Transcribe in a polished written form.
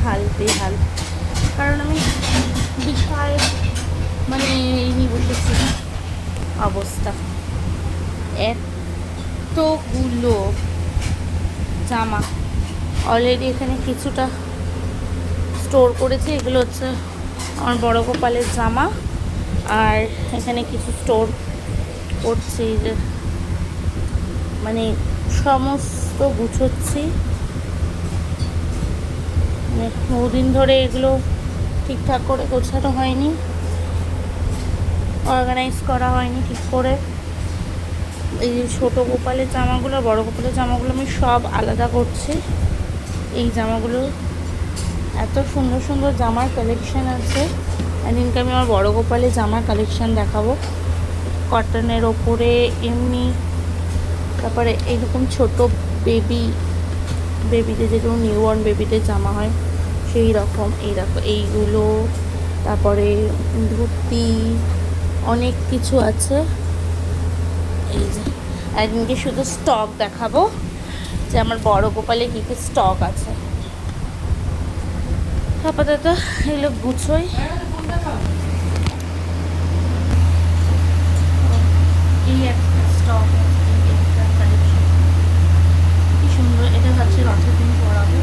বেহাল বেহাল, কারণ আমি বিশাল মানে এই নিয়ে বসেছি অবস্থা। এতগুলো জামা অলরেডি এখানে কিছুটা স্টোর করেছি। এগুলো হচ্ছে আমার বড় গোপালের জামা, আর এখানে কিছু স্টোর করছি, যে মানে সমস্ত গুছোচ্ছি। মানে বহুদিন ধরে এগুলো ঠিকঠাক করে গোছানো হয়নি, অর্গানাইজ করা হয়নি ঠিক করে। এই যে ছোটো গোপালের জামাগুলো, বড় গোপালের জামাগুলো আমি সব আলাদা করছি। এই জামাগুলো এত সুন্দর সুন্দর জামার কালেকশান আছে। একদিনকে আমি আমার বড় গোপালের জামার কালেকশান দেখাবো, কটনের ওপরে এমনি। তারপরে এইরকম ছোটো বেবিদের যেরকম নিউবর্ন বেবিদের জামা হয় সেই রকম, এইগুলো। তারপরে ধুতি, অনেক কিছু আছে। এই যে একদিনকে শুধু স্টক দেখাবো যে আমার বড় গোপালে কী কী স্টক আছে। আপাতত এগুলো গুছোই। এই একটা স্টক, কি সুন্দর। এটা ভাবছি রথের দিন পরাবো।